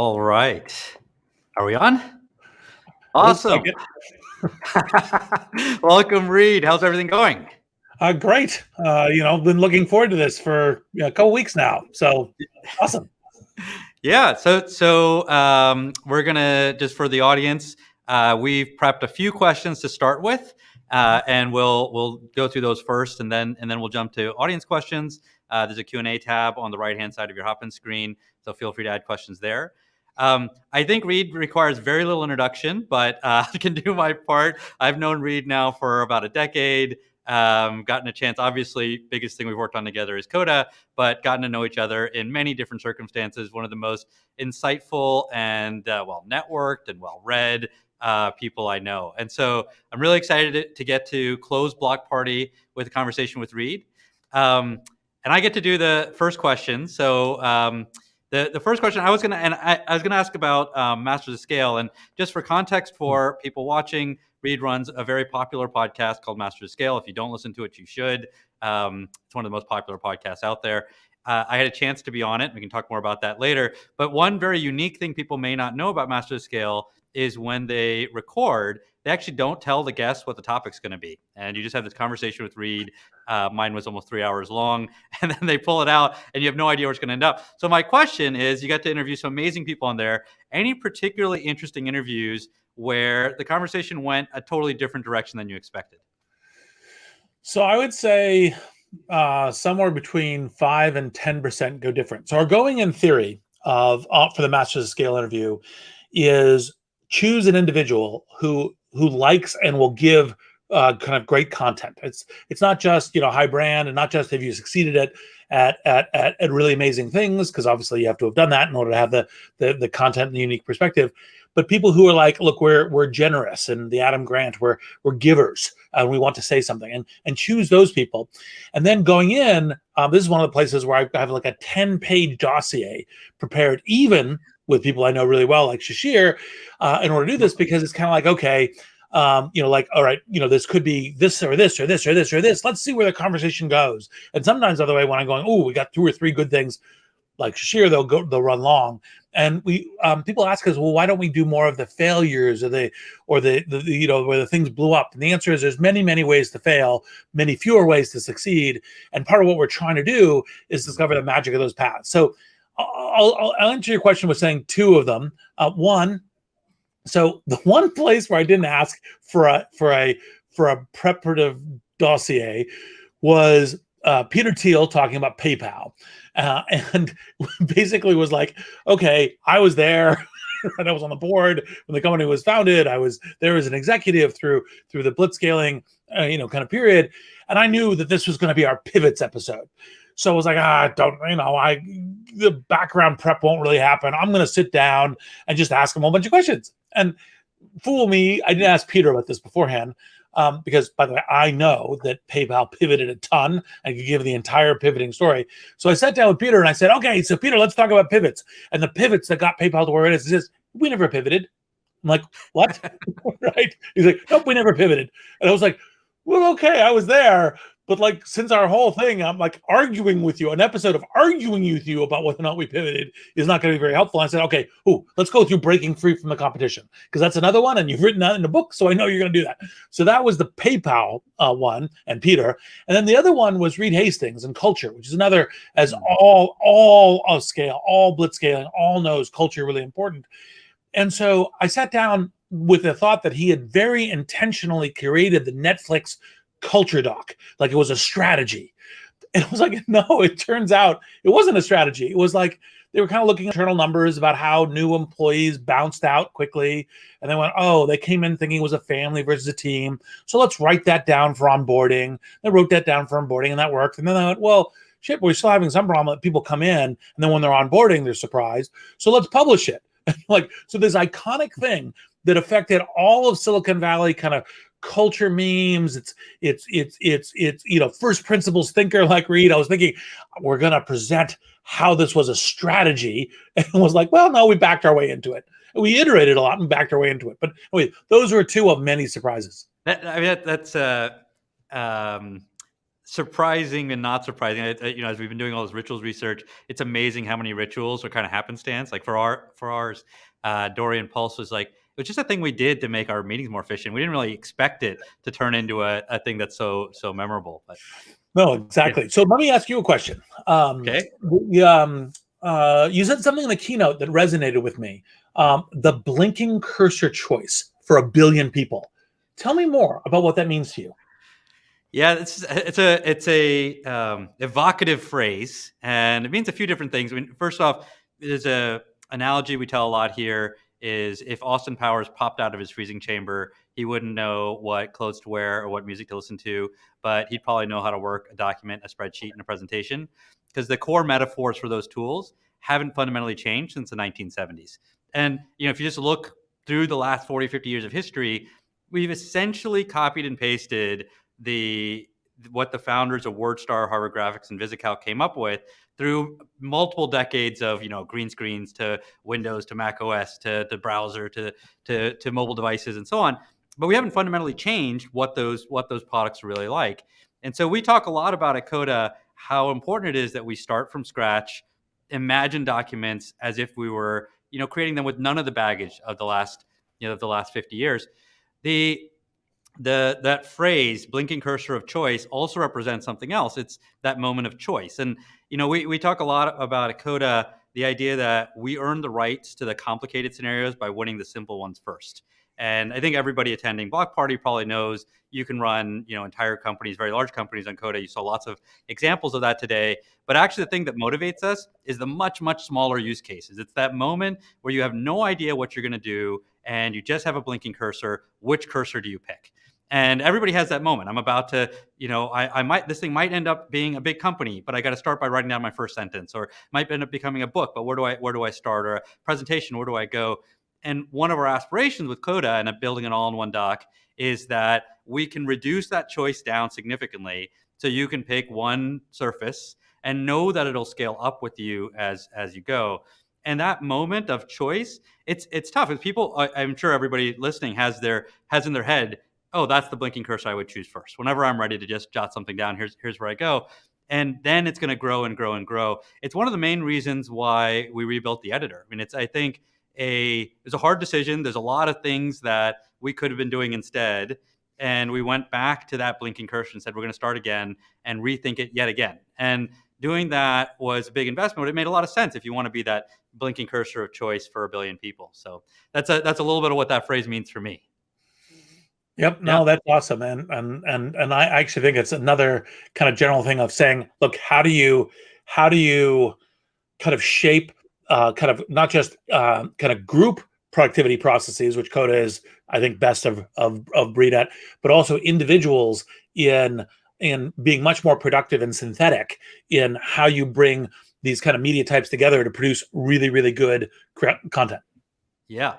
All right. Are we on? Looks like Awesome. it. Welcome, Reid. How's everything going? Great. Been looking forward to this for a couple weeks now. So awesome. Yeah. So we're gonna just for the audience, we've prepped a few questions to start with, and we'll go through those first, and then we'll jump to audience questions. There's a Q&A tab on the right hand side of your Hoffman screen, so feel free to add questions there. I think Reid requires very little introduction, but I can do my part. I've known Reid now for about a decade. Gotten a chance, obviously, biggest thing we've worked on together is Coda, but gotten to know each other in many different circumstances. One of the most insightful and well-networked and well-read people I know. And so I'm really excited to get to close Block Party with a conversation with Reid. And I get to do the first question. So the first question I was going to ask about Masters of Scale. And just for context for people watching, Reid runs a very popular podcast called Masters of Scale. If you don't listen to it, you should. It's one of the most popular podcasts out there. I had a chance to be on it. We can talk more about that later. But one very unique thing people may not know about Masters of Scale is when they record, they actually don't tell the guests what the topic's going to be. And you just have this conversation with Reid. Mine was almost 3 hours long. And then they pull it out and you have no idea where it's going to end up. So my question is, you got to interview some amazing people on there. Any particularly interesting interviews where the conversation went a totally different direction than you expected? So I would say somewhere between 5 and 10% go different. So our going in theory of for the Masters of Scale interview is choose an individual who likes and will give kind of great content. It's not just high brand, and not just have you succeeded at really amazing things, because obviously you have to have done that in order to have the content and the unique perspective. But people who are like, look, we're generous, and the Adam Grant, we're givers, and we want to say something, and choose those people. And then going in, this is one of the places where I have like a 10-page dossier prepared, even with people I know really well, like Shishir, in order to do this, because it's kind of like, okay, all right, this could be this or this or this or this or this. Let's see where the conversation goes. And sometimes, the other way, when I'm going, oh, we got 2 or 3 good things, like Shishir, they'll run long. And we people ask us, well, why don't we do more of the failures or the where the things blew up? And the answer is there's many ways to fail, many fewer ways to succeed. And part of what we're trying to do is discover the magic of those paths. So I'll answer your question with saying 2 of them. One, so the one place where I didn't ask for a preparative dossier was Peter Thiel talking about PayPal, and basically was like, okay, I was there and I was on the board when the company was founded. I was there as an executive through the blitzscaling, kind of period, and I knew that this was going to be our pivots episode. So I was like, the background prep won't really happen. I'm going to sit down and just ask him a whole bunch of questions. And fool me, I didn't ask Peter about this beforehand, because, by the way, I know that PayPal pivoted a ton. I could give the entire pivoting story. So I sat down with Peter and I said, okay, so Peter, let's talk about pivots. And the pivots that got PayPal to where it is, we never pivoted. I'm like, what? Right? He's like, nope, we never pivoted. And I was like, well, okay, I was there. But like, since our whole thing, I'm like arguing with you, an episode of arguing with you about whether or not we pivoted is not going to be very helpful. I said, okay, let's go through breaking free from the competition, because that's another one, and you've written that in the book, so I know you're going to do that. So that was the PayPal one, and Peter. And then the other one was Reid Hastings and culture, which is another, as all of scale, all blitzscaling, all knows culture really important. And so I sat down with the thought that he had very intentionally curated the Netflix culture doc like it was a strategy. And I was like, no, it turns out it wasn't a strategy. It was like they were kind of looking at internal numbers about how new employees bounced out quickly, and they went, oh, they came in thinking it was a family versus a team, so let's write that down for onboarding. They wrote that down for onboarding, and that worked. And then they went, well, shit, we're still having some problem that people come in, and then when they're onboarding, they're surprised, so let's publish it. Like, so this iconic thing that affected all of Silicon Valley kind of culture memes. It's first principles thinker like Reid. I was thinking we're going to present how this was a strategy, and was like, well, no, we backed our way into it. We iterated a lot and backed our way into it. But anyway, those were 2 of many surprises. That's surprising and not surprising. As we've been doing all this rituals research, it's amazing how many rituals are kind of happenstance. Like for ours, Dorian Pulse was like, it was just a thing we did to make our meetings more efficient. We didn't really expect it to turn into a thing that's so memorable. But No, yeah. exactly. So let me ask you a question. Okay. You said something in the keynote that resonated with me. The blinking cursor choice for 1 billion people. Tell me more about what that means to you. Yeah, it's a evocative phrase, and it means a few different things. I mean, first off, there's a analogy we tell a lot here is if Austin Powers popped out of his freezing chamber, he wouldn't know what clothes to wear or what music to listen to, but he'd probably know how to work a document, a spreadsheet, and a presentation, because the core metaphors for those tools haven't fundamentally changed since the 1970s. And if you just look through the last 40, 50 years of history, we've essentially copied and pasted what the founders of WordStar, Harvard Graphics, and VisiCalc came up with through multiple decades of green screens to Windows to Mac OS to the browser to mobile devices and so on. But we haven't fundamentally changed what those products are really like. And so we talk a lot about at Coda how important it is that we start from scratch, imagine documents as if we were creating them with none of the baggage of the last 50 years. That phrase blinking cursor of choice also represents something else. It's that moment of choice. And we talk a lot about at Coda the idea that we earn the rights to the complicated scenarios by winning the simple ones first. And I think everybody attending Block Party probably knows you can run entire companies, very large companies on Coda. You saw lots of examples of that today. But actually the thing that motivates us is the much smaller use cases. It's that moment where you have no idea what you're going to do and you just have a blinking cursor. Which cursor do you pick? And everybody has that moment. I'm about to, this thing might end up being a big company, but I got to start by writing down my first sentence, or might end up becoming a book, but where do I start? Or a presentation, where do I go? And one of our aspirations with Coda and building an all-in-one doc is that we can reduce that choice down significantly. So you can pick one surface and know that it'll scale up with you as you go. And that moment of choice, it's tough. If people, I'm sure everybody listening has in their head, oh, that's the blinking cursor I would choose first. Whenever I'm ready to just jot something down, here's where I go. And then it's going to grow and grow and grow. It's one of the main reasons why we rebuilt the editor. I mean, it's a hard decision. There's a lot of things that we could have been doing instead. And we went back to that blinking cursor and said, we're going to start again and rethink it yet again. And doing that was a big investment, but it made a lot of sense if you want to be that blinking cursor of choice for 1 billion people. So that's a little bit of what that phrase means for me. Yep. No, that's awesome. And I actually think it's another kind of general thing of saying, look, how do you kind of shape kind of not just kind of group productivity processes, which Coda is, I think, best of breed at, but also individuals in being much more productive and synthetic in how you bring these kind of media types together to produce really, really good content. Yeah.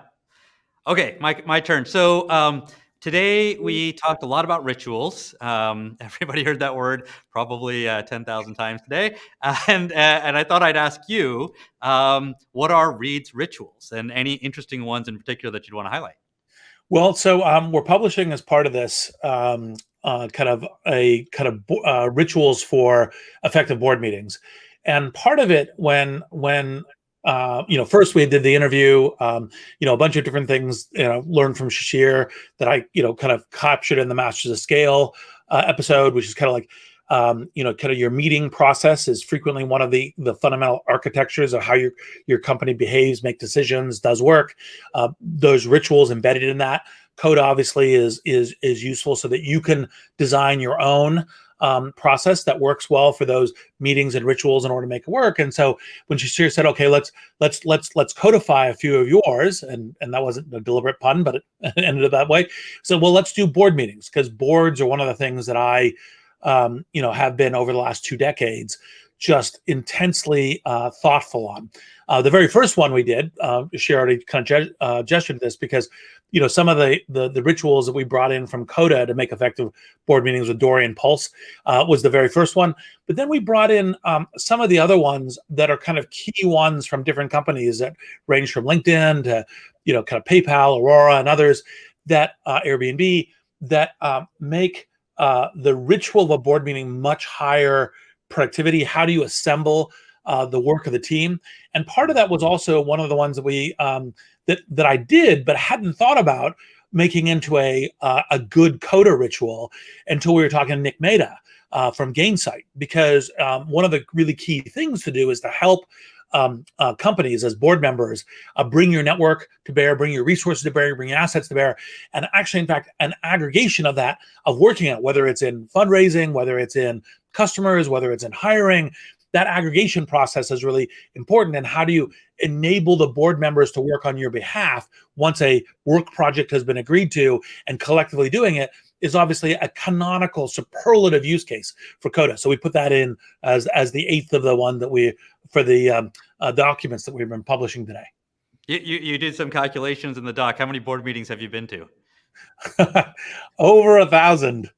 Okay, my turn. So today we talked a lot about rituals. Everybody heard that word probably 10,000 times today. And I thought I'd ask you, what are Reid's rituals and any interesting ones in particular that you'd want to highlight? Well, so we're publishing as part of this rituals for effective board meetings. And part of it when first we did the interview, a bunch of different things, learned from Shishir that I, kind of captured in the Masters of Scale episode, which is kind of like, kind of your meeting process is frequently one of the fundamental architectures of how your company behaves, make decisions, does work. Those rituals embedded in that. Coda obviously is useful so that you can design your own process that works well for those meetings and rituals in order to make it work. And so when Shishir said, okay, let's codify a few of yours, and that wasn't a deliberate pun, but it ended up that way. So, well, let's do board meetings, because boards are one of the things that I have been over the last 2 decades just intensely thoughtful on. The very first one we did, she already kind of gestured to this, because some of the rituals that we brought in from Coda to make effective board meetings with Dorian Pulse was the very first one. But then we brought in some of the other ones that are kind of key ones from different companies that range from LinkedIn to kind of PayPal, Aurora, and others that Airbnb that make the ritual of a board meeting much higher productivity. How do you assemble the work of the team? And part of that was also one of the ones that we that I did but hadn't thought about making into a good Coda ritual until we were talking to Nick Mehta from Gainsight, because one of the really key things to do is to help companies as board members bring your network to bear, bring your resources to bear, bring your assets to bear, and actually, in fact, an aggregation of that, of working at, whether it's in fundraising, whether it's in customers, whether it's in hiring. That aggregation process is really important. And how do you enable the board members to work on your behalf once a work project has been agreed to, and collectively doing it is obviously a canonical superlative use case for Coda. So we put that in as the eighth of the one that we, for the documents that we've been publishing today. You did some calculations in the doc. How many board meetings have you been to? Over 1,000.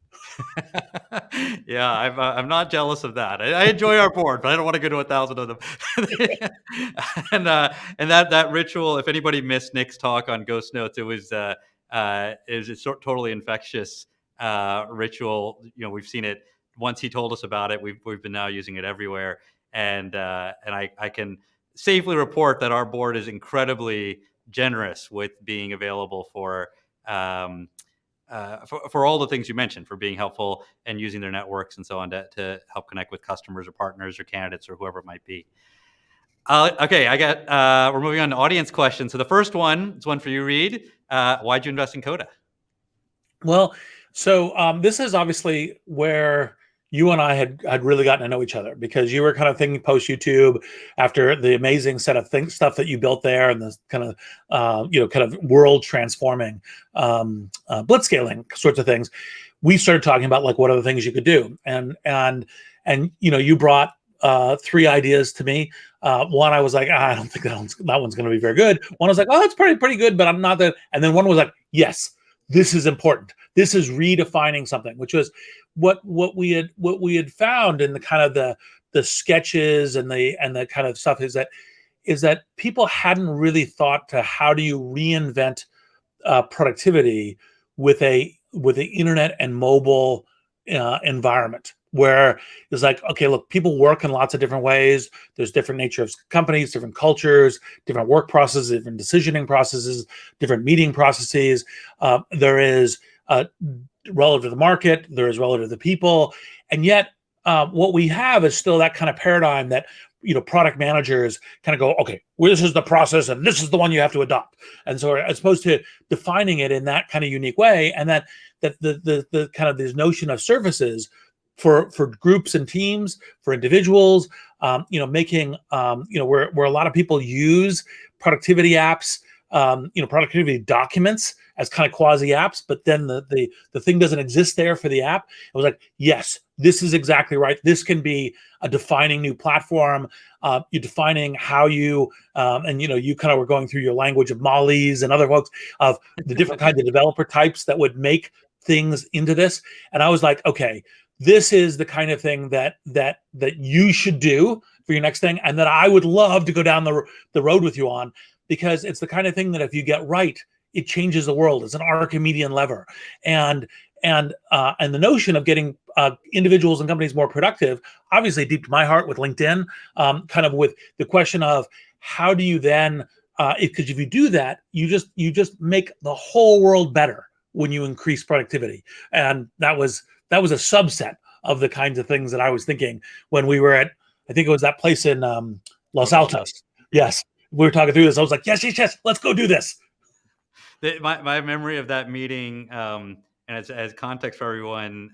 Yeah, I'm not jealous of that. I enjoy our board, but I don't want to go to 1,000 of them. And that ritual. If anybody missed Nick's talk on Ghost Notes, it was totally infectious ritual. We've seen it once he told us about it. We've been now using it everywhere, and I can safely report that our board is incredibly generous with being available for all the things you mentioned, for being helpful and using their networks and so on to help connect with customers or partners or candidates or whoever it might be. Okay, we're moving on to audience questions. So the first one is one for you, Reid. Why'd you invest in Coda? Well, so this is obviously where you and I had really gotten to know each other, because you were kind of thinking post YouTube after the amazing set of stuff that you built there, and the kind of world transforming blitzscaling sorts of things. We started talking about like what are the things you could do, and you brought 3 ideas to me. One, I was like, I don't think that one's going to be very good. One was like, oh, it's pretty good, but I'm not that. And then one was like, yes, this is important. This is redefining something, which was what we had found in the kind of the sketches and the kind of stuff is that people hadn't really thought to how do you reinvent productivity with the internet and mobile environment, where it's like, okay, look, people work in lots of different ways. There's different nature of companies, different cultures, different work processes, different decisioning processes, different meeting processes. There is relative to the market, there is relative to the people. And yet what we have is still that kind of paradigm that product managers kind of go, okay, well, this is the process and this is the one you have to adopt. And so as opposed to defining it in that kind of unique way, and that the kind of this notion of services for groups and teams, for individuals, making where a lot of people use productivity apps, productivity documents as kind of quasi apps, but then the thing doesn't exist there for the app. It was like, yes, this is exactly right. This can be a defining new platform. You're defining how you you kind of were going through your language of Molly's and other folks of the different kinds of developer types that would make things into this. And I was like, okay, this is the kind of thing that you should do for your next thing, and that I would love to go down the road with you on, because it's the kind of thing that if you get right, it changes the world. It's an Archimedean lever, and the notion of getting individuals and companies more productive, obviously deep to my heart with LinkedIn, kind of with the question of how do you then, because if you do that, you just make the whole world better when you increase productivity, and that was a subset of the kinds of things that I was thinking when we were at, I think it was that place in Los Altos. Yes, we were talking through this. I was like, yes, let's go do this. My memory of that meeting, and as context for everyone,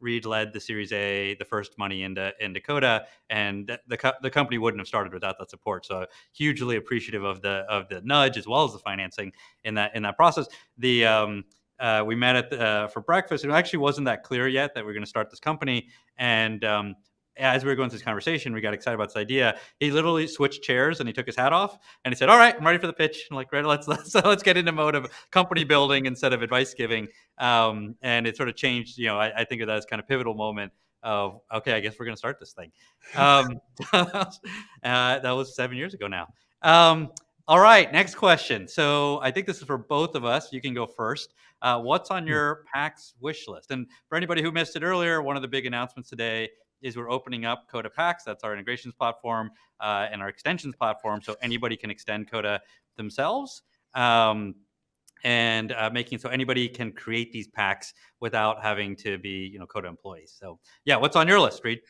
Reid led the Series A, the first money into Coda, and the company wouldn't have started without that support. So hugely appreciative of the nudge as well as the financing in that process. We met for breakfast, and it actually wasn't that clear yet that we were going to start this company. And as we were going through this conversation, we got excited about this idea. He literally switched chairs and he took his hat off and he said, "All right, I'm ready for the pitch." I'm like, "Right, let's get into mode of company building instead of advice giving." And it sort of changed. I think of that as kind of pivotal moment of, okay, I guess we're going to start this thing. That was 7 years ago now. All right, next question. So I think this is for both of us. You can go first. What's on your PAX wish list? And for anybody who missed it earlier, one of the big announcements today is we're opening up Coda PAX. That's our integrations platform and our extensions platform, so anybody can extend Coda themselves. And making so anybody can create these packs without having to be, Coda employees. So yeah, what's on your list, Reid?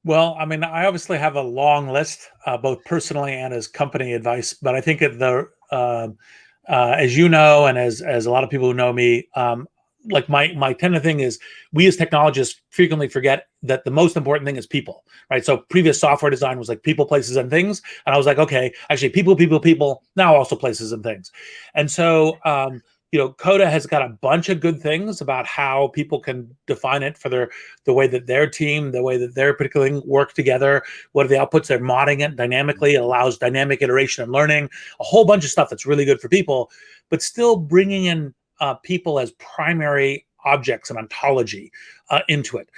Well, I mean, I obviously have a long list, both personally and as company advice. But I think as you know, and as a lot of people who know me, like my tender thing is, we as technologists frequently forget that the most important thing is people, right? So previous software design was like people, places, and things, and I was like, okay, actually, people, now also places and things, and so. Coda has got a bunch of good things about how people can define it for the way that their team, the way that their particular work together, what are the outputs, they're modding it dynamically. It allows dynamic iteration and learning, a whole bunch of stuff that's really good for people, but still bringing in people as primary objects and ontology into it,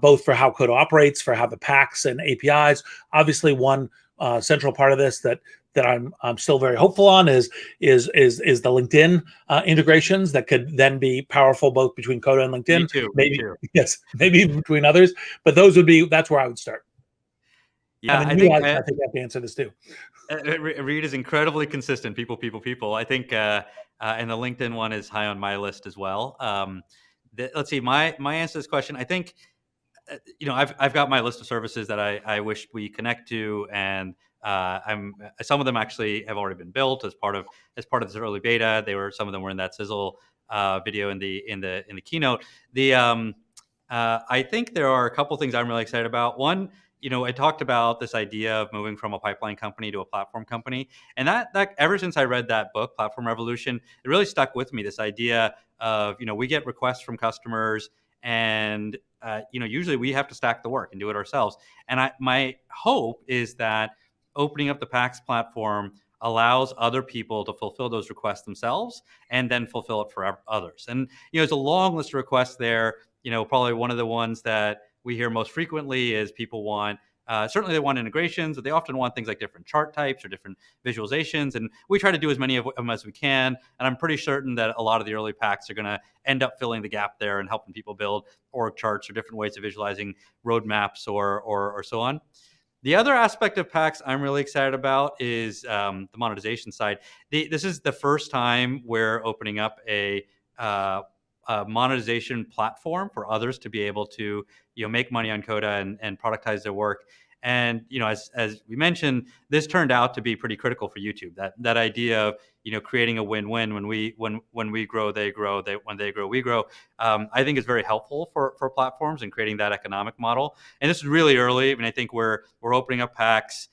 both for how Coda operates, for how the packs and APIs. Obviously, one central part of this that I'm still very hopeful on is the LinkedIn integrations that could then be powerful both between Coda and LinkedIn. Me too. Maybe yes, maybe between others, but that's where I would start. Yeah, I think I have to answer this too. Reid is incredibly consistent. People. I think, and the LinkedIn one is high on my list as well. Let's see. My answer to this question. I think, I've got my list of services that I wish we connect to, and some of them actually have already been built as part of this early beta. Some of them were in that sizzle video in the keynote. I think there are a couple things I'm really excited about. One, I talked about this idea of moving from a pipeline company to a platform company. And that ever since I read that book, Platform Revolution, it really stuck with me, this idea of, we get requests from customers, and, usually we have to stack the work and do it ourselves. And my hope is that opening up the PAX platform allows other people to fulfill those requests themselves and then fulfill it for others. And, there's a long list of requests there. Probably one of the ones that we hear most frequently is people want, certainly they want integrations, but they often want things like different chart types or different visualizations. And we try to do as many of them as we can. And I'm pretty certain that a lot of the early packs are going to end up filling the gap there and helping people build org charts or different ways of visualizing roadmaps or so on. The other aspect of packs I'm really excited about is the monetization side. This is the first time we're opening up a monetization platform for others to be able to make money on Coda and productize their work. And as we mentioned, this turned out to be pretty critical for YouTube. That idea of creating a win-win, when we grow, they grow. When they grow, we grow. I think is very helpful for platforms and creating that economic model. And this is really early. I mean, I think we're opening up packs.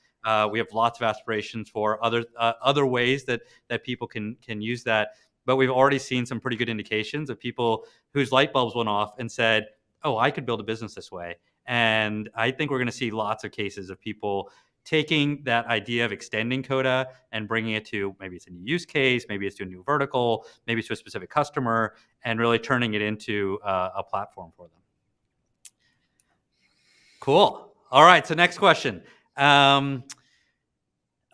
We have lots of aspirations for other ways that people can use that. But we've already seen some pretty good indications of people whose light bulbs went off and said, oh, I could build a business this way. And I think we're going to see lots of cases of people taking that idea of extending Coda and bringing it to, maybe it's a new use case, maybe it's to a new vertical, maybe it's to a specific customer, and really turning it into a platform for them. Cool. All right. So next question. All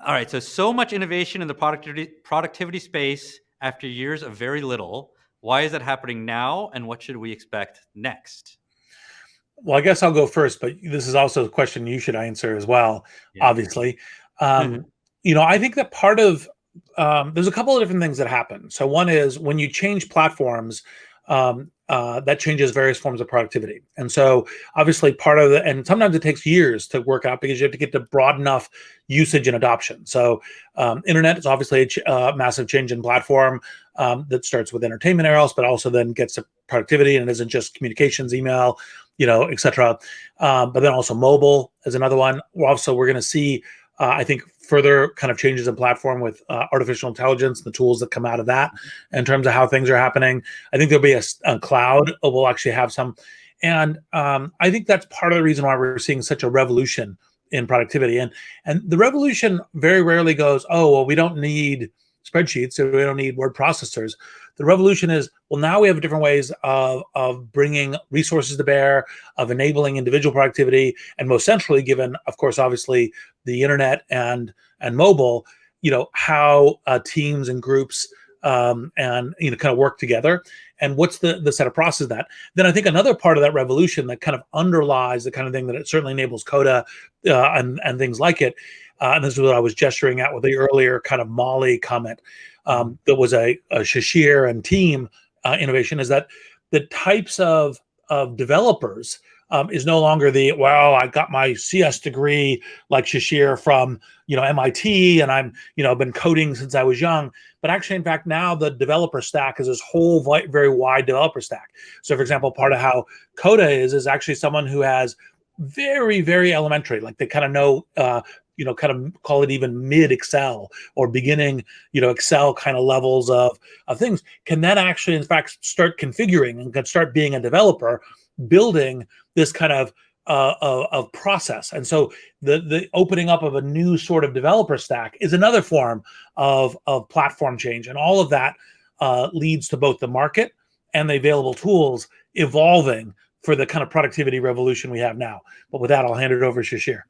right. So much innovation in the productivity space after years of very little. Why is that happening now, and what should we expect next? Well, I guess I'll go first, but this is also a question you should answer as well, obviously. I think that part of, there's a couple of different things that happen. So one is when you change platforms, that changes various forms of productivity. And so obviously and sometimes it takes years to work out because you have to get to broad enough usage and adoption. So internet is obviously a massive change in platform that starts with entertainment areas, but also then gets to productivity, and it isn't just communications, email, et cetera. But then also mobile is another one. We're going to see, I think, further kind of changes in platform with artificial intelligence, the tools that come out of that in terms of how things are happening. I think there'll be a cloud. We'll actually have some. And I think that's part of the reason why we're seeing such a revolution in productivity. And the revolution very rarely goes, oh, well, we don't need spreadsheets, so we don't need word processors. The revolution is, well, now we have different ways of bringing resources to bear, of enabling individual productivity, and most centrally, given, of course, obviously, the internet and mobile, how teams and groups and kind of work together. And what's the set of process of that? Then I think another part of that revolution that kind of underlies the kind of thing that it certainly enables Coda and things like it. And this is what I was gesturing at with the earlier kind of Molly comment. That was a Shishir and team innovation, is that the types of developers is no longer the, well, I got my CS degree like Shishir from MIT, and I'm been coding since I was young. But actually, in fact, now the developer stack is this whole very wide developer stack. So, for example, part of how Coda is actually someone who has very, very elementary, like they kind of know, kind of call it even mid Excel or beginning, Excel kind of levels of things, can then actually, in fact, start configuring and can start being a developer, building this kind of process. And so the opening up of a new sort of developer stack is another form of platform change. And all of that leads to both the market and the available tools evolving for the kind of productivity revolution we have now. But with that, I'll hand it over to Shishir.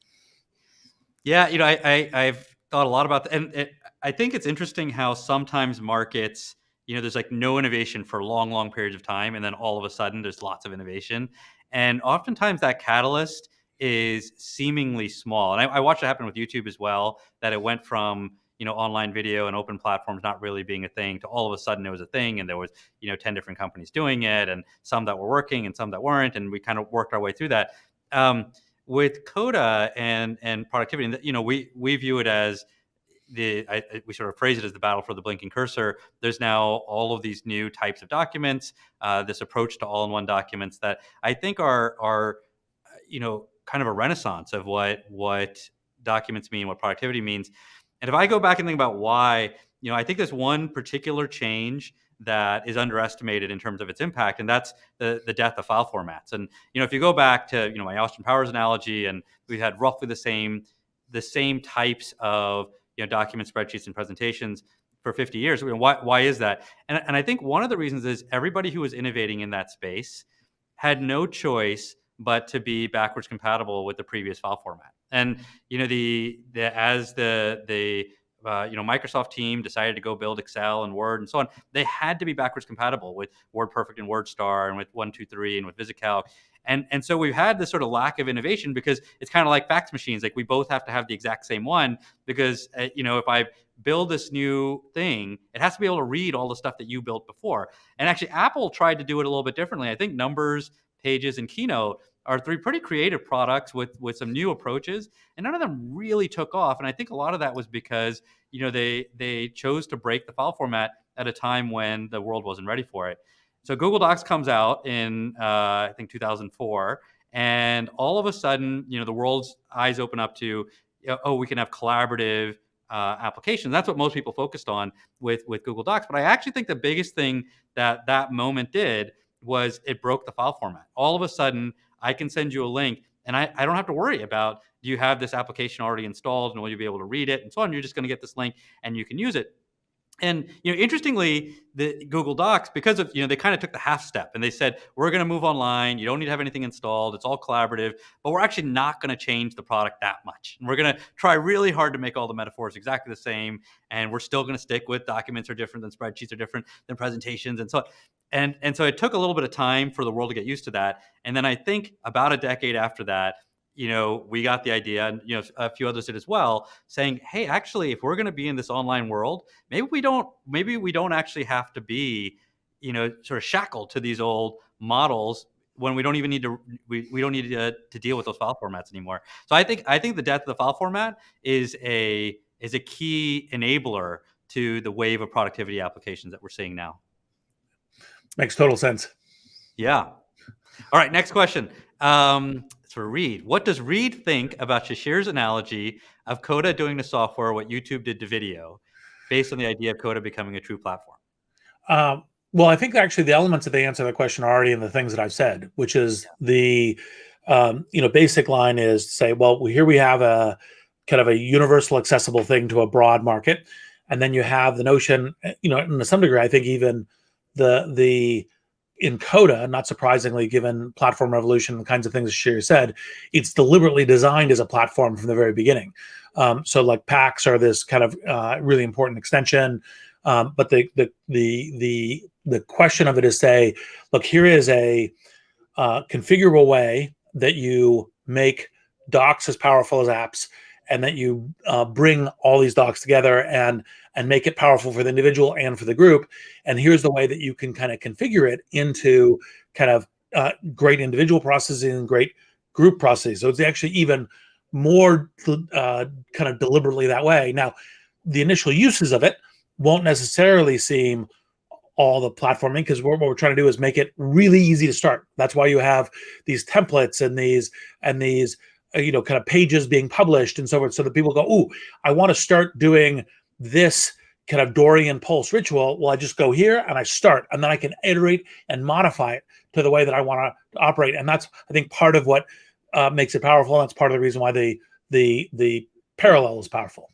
Yeah, I've thought a lot about that. And I think it's interesting how sometimes markets, there's like no innovation for long, long periods of time. And then all of a sudden there's lots of innovation. And oftentimes that catalyst is seemingly small. And I watched it happen with YouTube as well, that it went from, online video and open platforms not really being a thing to all of a sudden it was a thing. And there was, 10 different companies doing it, and some that were working and some that weren't. And we kind of worked our way through that. With Coda and productivity, we view it as we sort of phrase it as the battle for the blinking cursor. There's now all of these new types of documents, this approach to all-in-one documents that I think are kind of a renaissance of what documents mean, what productivity means. And if I go back and think about why, I think there's one particular change that is underestimated in terms of its impact, and that's the death of file formats. And if you go back to my Austin Powers analogy, and we had roughly the same types of documents, spreadsheets, and presentations for 50 years. Why is that? And I think one of the reasons is everybody who was innovating in that space had no choice but to be backwards compatible with the previous file format. And as the Microsoft team decided to go build Excel and Word and so on, they had to be backwards compatible with WordPerfect and WordStar and with 123 and with VisiCalc. And so we've had this sort of lack of innovation because it's kind of like fax machines. Like we both have to have the exact same one because, if I build this new thing, it has to be able to read all the stuff that you built before. And actually, Apple tried to do it a little bit differently. I think Numbers, Pages, and Keynote are three pretty creative products with some new approaches, and none of them really took off. And I think a lot of that was because they chose to break the file format at a time when the world wasn't ready for it. So Google Docs comes out in I think 2004, and all of a sudden the world's eyes open up to we can have collaborative applications. That's what most people focused on with Google Docs. But I actually think the biggest thing that moment did was it broke the file format. All of a sudden, I can send you a link, and I don't have to worry about, do you have this application already installed, and will you be able to read it, and so on. You're just going to get this link, and you can use it. And interestingly, the Google Docs, because of they kind of took the half step, and they said, we're going to move online. You don't need to have anything installed. It's all collaborative, but we're actually not going to change the product that much. And we're going to try really hard to make all the metaphors exactly the same, and we're still going to stick with documents are different than spreadsheets are different than presentations, and so on. And so it took a little bit of time for the world to get used to that. And then I think about a decade after that, we got the idea, and a few others did as well, saying, hey, actually, if we're going to be in this online world, maybe we don't actually have to be, sort of shackled to these old models when we don't even need to, we don't need to deal with those file formats anymore. So I think the death of the file format is a key enabler to the wave of productivity applications that we're seeing now. Makes total sense. Yeah. All right. Next question. It's for Reid. What does Reid think about Shishir's analogy of Coda doing to software what YouTube did to video, based on the idea of Coda becoming a true platform? Well, I think actually the elements of the answer to the question are already in the things that I've said, which is the basic line is to say, well, here we have a kind of a universal accessible thing to a broad market. And then you have the notion, to some degree, I think even the in Coda, not surprisingly, given platform revolution, the kinds of things Shishir said, it's deliberately designed as a platform from the very beginning. So like packs are this kind of really important extension. But the question of it is, say, look, here is a configurable way that you make docs as powerful as apps, and that you bring all these docs together and make it powerful for the individual and for the group. And here's the way that you can kind of configure it into kind of great individual processing and great group processing. So it's actually even more kind of deliberately that way. Now, the initial uses of it won't necessarily seem all the platforming, because what we're trying to do is make it really easy to start. That's why you have these templates and these kind of pages being published and so forth, so that people go, "Ooh, I want to start doing this kind of Dorian pulse ritual." Well, I just go here and I start, and then I can iterate and modify it to the way that I want to operate. And that's, I think, part of what makes it powerful. And that's part of the reason why the parallel is powerful.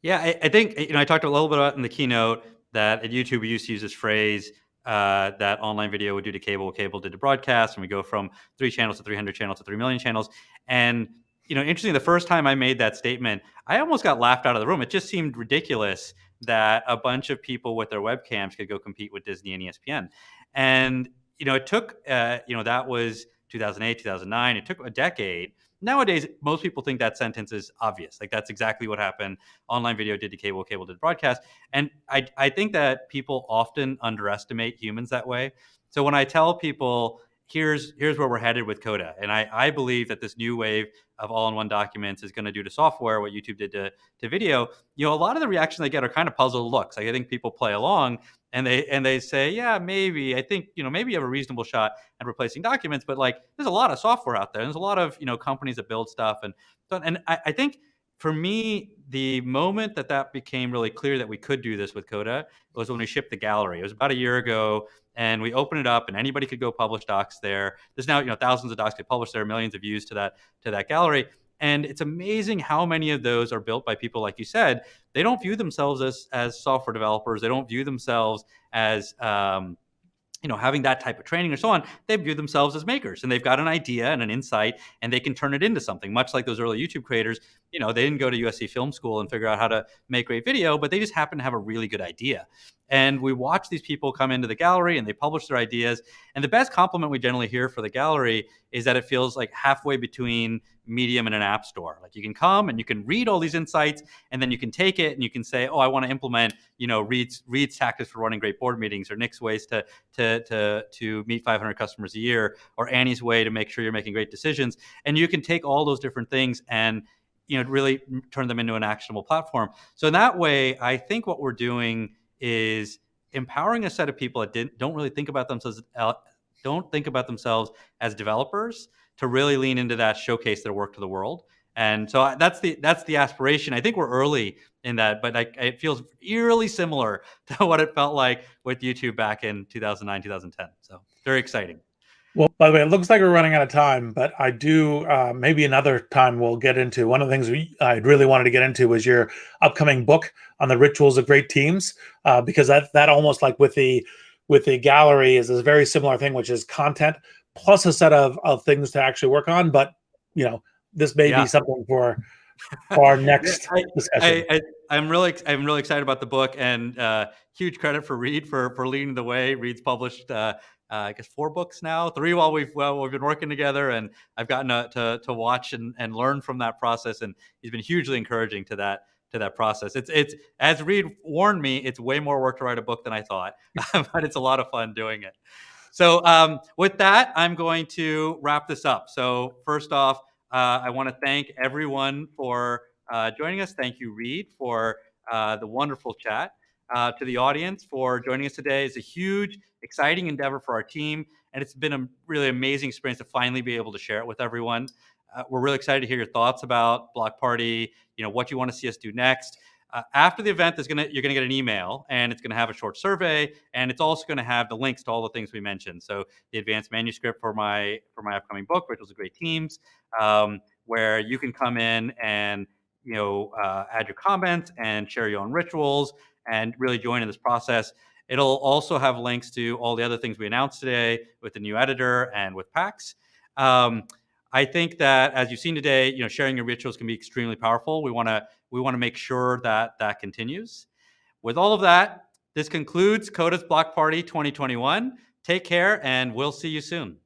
Yeah, I think I talked a little bit about in the keynote that at YouTube we used to use this phrase that online video would do to cable, cable did to broadcast, and we go from 3 channels to 300 channels to 3 million channels. And interesting, the first time I made that statement, I almost got laughed out of the room. It just seemed ridiculous that a bunch of people with their webcams could go compete with Disney and ESPN. And it took that was 2008, 2009. It took a decade. Nowadays, most people think that sentence is obvious. Like, that's exactly what happened. Online video did to cable, cable did broadcast. And I think that people often underestimate humans that way. So when I tell people, here's where we're headed with Coda, and I believe that this new wave of all-in-one documents is going to do to software what YouTube did to video, a lot of the reactions I get are kind of puzzled looks. Like, I think people play along and they say, yeah, maybe, I think, maybe you have a reasonable shot at replacing documents, but like, there's a lot of software out there. There's a lot of, companies that build stuff. And I think for me, the moment that became really clear that we could do this with Coda was when we shipped the gallery. It was about a year ago, and we opened it up, and anybody could go publish docs there. There's now thousands of docs get published there, millions of views to that gallery. And it's amazing how many of those are built by people, like you said. They don't view themselves as software developers. They don't view themselves as having that type of training or so on. They view themselves as makers, and they've got an idea and an insight, and they can turn it into something, much like those early YouTube creators. They didn't go to USC film school and figure out how to make great video, but they just happen to have a really good idea. And we watch these people come into the gallery and they publish their ideas. And the best compliment we generally hear for the gallery is that it feels like halfway between Medium and an app store. Like, you can come and you can read all these insights, and then you can take it and you can say, oh, I want to implement, Reid's tactics for running great board meetings, or Nick's ways to meet 500 customers a year, or Annie's way to make sure you're making great decisions. And you can take all those different things and really turn them into an actionable platform. So in that way, I think what we're doing is empowering a set of people that don't really think about themselves as developers, to really lean into that, showcase their work to the world. And so that's the aspiration. I think we're early in that, but it feels eerily similar to what it felt like with YouTube back in 2009, 2010. So very exciting. Well, by the way, it looks like we're running out of time, but I do, maybe another time we'll get into one of the things I really wanted to get into was your upcoming book on the rituals of great teams, because that almost, like with the gallery, is a very similar thing, which is content plus a set of things to actually work on. But this may be something for our next discussion. I'm really excited about the book, and huge credit for Reid for leading the way. Reid's published I guess 4 books now, 3 while we've been working together, and I've gotten to watch and learn from that process, and he's been hugely encouraging to that process. It's as Reid warned me, it's way more work to write a book than I thought, but it's a lot of fun doing it. So with that, I'm going to wrap this up. So first off, I want to thank everyone for joining us. Thank you, Reid, for the wonderful chat. To the audience for joining us today. It's a huge, exciting endeavor for our team, and it's been a really amazing experience to finally be able to share it with everyone. We're really excited to hear your thoughts about Block Party, what you want to see us do next. After the event, you're going to get an email, and it's going to have a short survey, and it's also going to have the links to all the things we mentioned. So the advanced manuscript for my upcoming book, Rituals of Great Teams, where you can come in and add your comments and share your own rituals and really join in this process. It'll also have links to all the other things we announced today with the new editor and with PAX. I think that, as you've seen today, sharing your rituals can be extremely powerful. We want to make sure that continues. With all of that, This concludes Coda's Block Party 2021. Take care, and we'll see you soon.